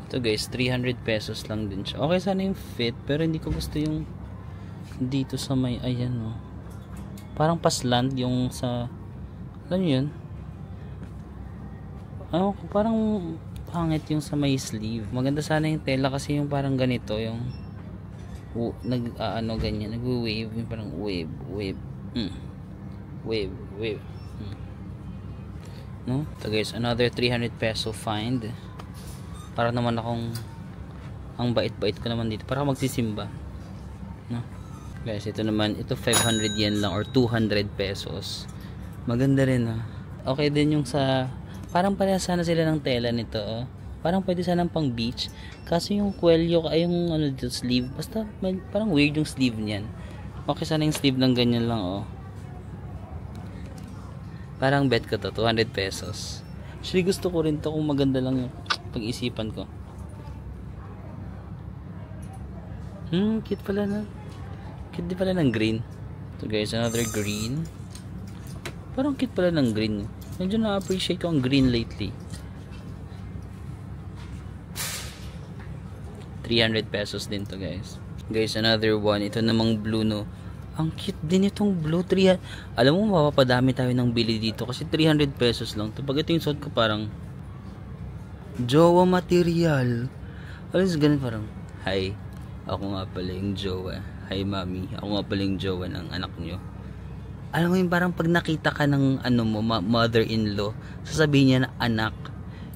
Ito guys, 300 pesos lang din siya. Okay sana yung fit, pero hindi ko gusto yung dito sa may, ayan oh. Parang paslant yung sa, alam nyo yun? Ano, parang pangit yung sa may sleeve. Maganda sana yung tela kasi yung parang ganito, yung ano ganyan, nag-wave, yung parang wave. No? So guys, another 300 peso find. Para naman akong ang bait-bait ko naman dito. Para magsisimba. No? Guys, ito naman, ito 500 yen lang or 200 pesos. Maganda rin ha. Okay din yung sa, parang pareha sana sila ng tela nito oh. Parang pwede sanang pang beach. Kasi yung kwelyo, ay yung ano dito, sleeve, basta parang weird yung sleeve niyan. Okay sana yung sleeve ng ganyan lang oh. Parang bet ko to, 200 pesos. Actually gusto ko rin to kung maganda lang yung pag-isipan ko. Cute pala na. Cute din pala ng green. So guys, another green. Parang cute pala ng green. Medyo na-appreciate ko ang green lately. 300 pesos din to guys. Guys, another one. Ito namang blue no. Ang cute din itong blue. 300. Alam mo, mapapadami tayo ng bili dito kasi 300 pesos lang to. Pag ito yung suot ko parang jowa material. Alam mo, ganun parang, hi, ako nga pala yung jowa. Hi mami, ako nga pala yung jowa ng anak nyo. Alam mo yung parang pag nakita ka ng ano mo, mother-in-law, sasabihin niya na anak,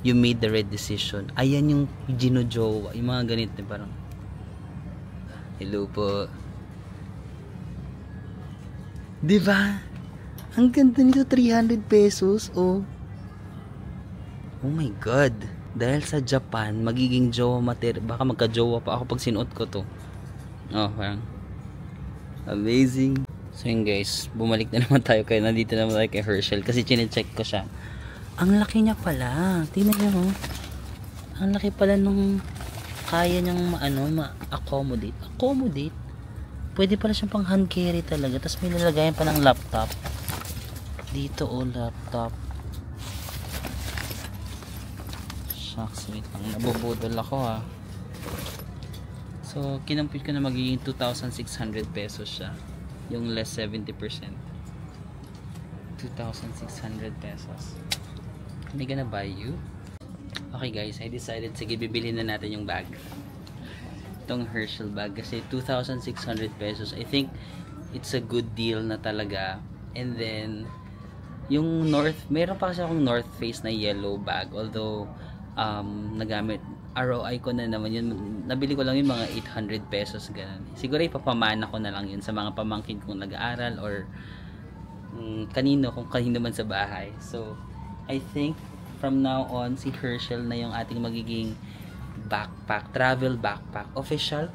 you made the right decision. Ayan yung gino-jowa. Yung mga ganito parang, hello po. Diba? Ang ganda nito, 300 pesos. Oh my god. Dahil sa Japan, magiging jowa material. Baka magka-jowa pa ako pag sinuot ko to. Oh, parang amazing. So yun guys, bumalik na naman tayo kay nandito naman tayo kay Herschel kasi chine-check ko siya. Ang laki niya pala. Tingnan niyo oh. Ang laki pala nung kaya niyang ma-accommodate. Accommodate? Pwede pala siyang pang hand carry talaga. Tapos may lalagayan pa ng laptop. Dito oh, laptop. Shucks, wait lang. Nabubudol ako ha. So, kinampit ko na magiging 2,600 pesos siya. Yung less 70%. 2,600 pesos. Am I gonna buy you? Okay guys, I decided, sige, bibili na natin yung bag. Itong Herschel bag. Kasi 2,600 pesos. I think it's a good deal na talaga. And then, yung meron pa kasi akong North Face na yellow bag. Although, nagamit, ROI ko na naman yun. Nabili ko lang yung mga 800 pesos ganun. Siguro ipapamana ko na lang yun sa mga pamangkin kong nag-aaral or kanino man sa bahay. So I think from now on si Herschel na yung ating magiging backpack, travel backpack, official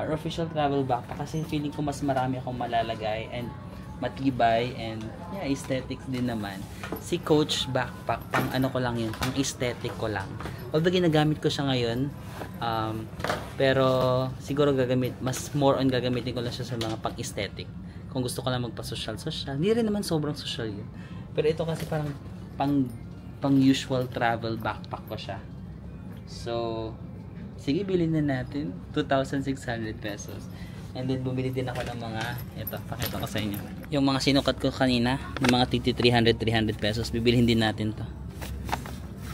or official travel backpack kasi feeling ko mas marami akong malalagay and matibay and yeah, aesthetics din naman. Si Coach backpack, pang ano ko lang yun, pang aesthetic ko lang. Although ginagamit ko siya ngayon, pero siguro mas more on gagamitin ko lang siya sa mga pang aesthetic. Kung gusto ko lang magpa-social, hindi rin naman sobrang social yun. Pero ito kasi parang pang usual travel backpack ko siya. So, sige, bilhin na natin. 2,600 pesos. And then bumili din ako ng mga, ito, pakita ko sa inyo. Yung mga sinukat ko kanina, ng mga 300 pesos, bibilhin din natin to.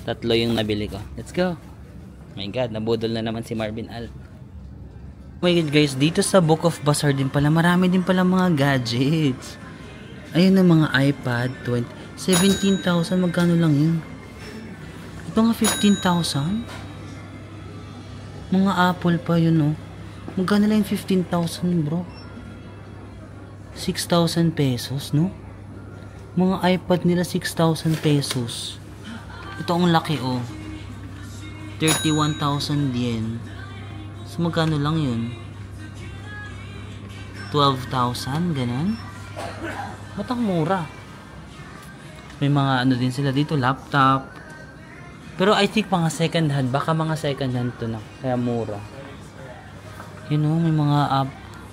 3 yung nabili ko. Let's go. My God, nabudol na naman si Marvin Al. Oh my God guys, dito sa Book of Bazaar din pala, marami din pala mga gadgets. Ayun na mga iPad, 17,000, magkano lang yun? Ito nga 15,000? Mga Apple pa yun, oh. Magkano lang yung 15,000 bro? 6,000 pesos, no? Mga iPad nila 6,000 pesos. Ito ang laki, oh. 31,000 yen. So magkano lang yun? 12,000, ganun? Ba't ang mura? May mga ano din sila dito, laptop. Pero I think mga second hand, baka mga second hand to na. Kaya mura. You know, may mga app.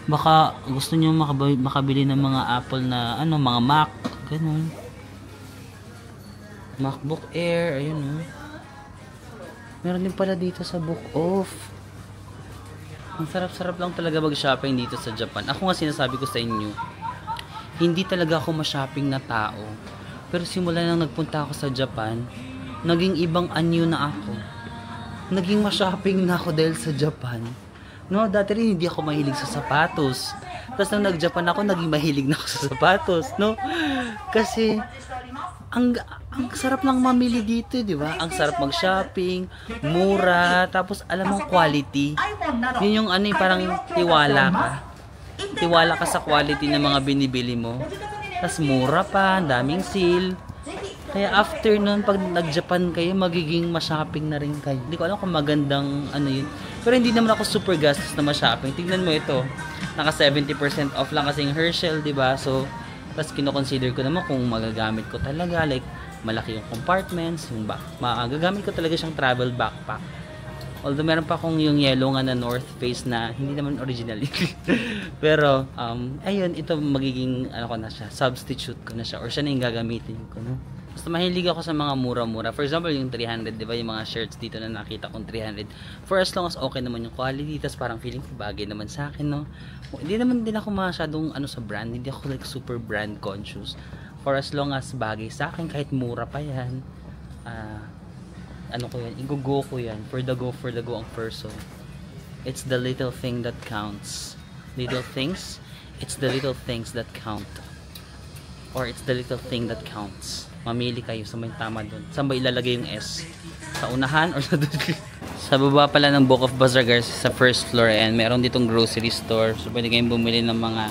Baka gusto nyo makabili ng mga Apple na, ano, mga Mac. Ganun. MacBook Air, ayun, oh. Meron din pala dito sa Book Off. Ang sarap-sarap lang talaga mag-shopping dito sa Japan. Ako nga sinasabi ko sa inyo, hindi talaga ako ma-shopping na tao. Pero simula nang nagpunta ako sa Japan, naging ibang anyo na ako. Naging ma-shopping na ako dahil sa Japan. No, dati rin hindi ako mahilig sa sapatos. Tapos nang nag-Japan ako, naging mahilig na ako sa sapatos, no? Kasi ang sarap lang mamili dito, di ba? Ang sarap mag-shopping, mura, tapos alam mong quality. Yun yung ano, parang tiwala ka. Tiwala ka sa quality ng mga binibili mo. Tapos mura pa, daming sale. Kaya after nun, pag nag-Japan kayo, magiging ma-shopping na rin kayo. Hindi ko alam kung magandang ano yun. Pero hindi naman ako super gastos na ma-shopping. Tignan mo ito. Naka 70% off lang kasing Herschel, di ba? So, tapos kino-consider ko naman kung magagamit ko talaga. Like, malaki yung compartments. Yung magagamit ko talaga siyang travel backpack. Although meron pa akong yung yellow nga na North Face na hindi naman original. Pero, ayun, ito magiging, ano ko na siya, substitute ko na siya. Or siya na yung gagamitin ko, no? Basta mahilig ako sa mga mura-mura. For example, yung 300, di ba? Yung mga shirts dito na nakita kong 300. For as long as okay naman yung quality, tas parang feeling ko bagay naman sa akin, no? Hindi naman din ako masyadong ano sa brand. Hindi ako like super brand conscious. For as long as bagay sa akin, kahit mura pa yan, ano ko yan, igugo ko yan. For the go ang person. It's the little thing that counts. Little things, it's the little things that count. Or it's the little thing that counts. Mamili kayo sa may tama doon. Saan ba ilalagay yung S? Sa unahan or sa doon? Sa baba pala ng Book of Bazaar guys, sa first floor, and meron ditong grocery store. So pwede kayong bumili ng mga,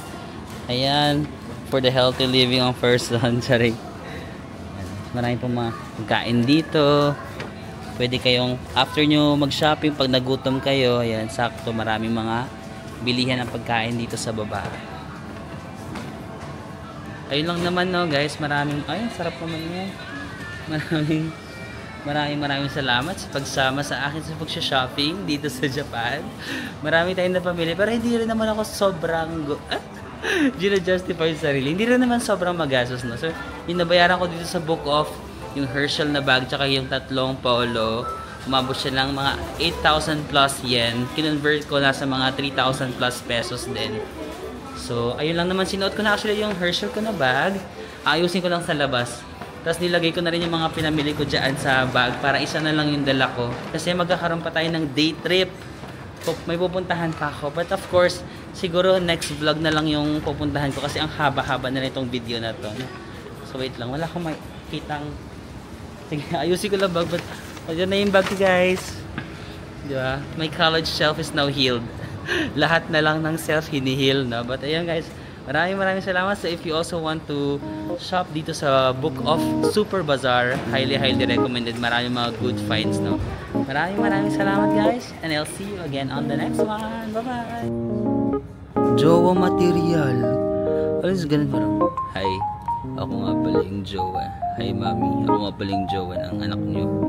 ayan, for the healthy living on person. Sorry. Maraming pong mga pagkain dito. Pwede kayong, after nyo mag-shopping, pag nagutom kayo, ayan, sakto, maraming mga bilihan ng pagkain dito sa baba. Ayun lang naman, no guys, maraming, ayun, sarap naman yan. Maraming salamat sa pagsama sa akin sa pag-shopping dito sa Japan. Marami tayong napamili, pero hindi rin naman ako sobrang gina-justify yung sarili. Hindi rin naman sobrang magastos, no? So, yung nabayaran ko dito sa Book Off, yung Herschel na bag, tsaka yung 3 polo, umabot siya lang mga 8,000 plus yen. Kinonvert ko na sa mga 3,000 plus pesos din. So, ayun lang naman, sinuot ko na actually yung Herschel ko na bag. Ayusin ko lang sa labas. Tapos nilagay ko na rin yung mga pinamili ko dyan sa bag para isa na lang yung dala ko. Kasi magkakaroon pa tayo ng day trip. May pupuntahan pa ako. But of course, siguro next vlog na lang yung pupuntahan ko kasi ang haba-haba na itong video na to. So, wait lang. Wala akong makikitang... Sige, ayusin ko lang bag. But, ayun na yung bag ko, guys. Diba? My college shelf is now healed. Lahat na lang ng self hini-heal, no? But ayun guys, maraming salamat. So if you also want to shop dito sa Book of Super Bazaar, highly recommended. Maraming mga good finds, no? Maraming salamat guys, and I'll see you again on the next one. Bye-bye! Jowa material. Alis ganun parang, hi, ako nga pala yung jowa. Hi mami, ako nga pala yung jowa ng anak nyo.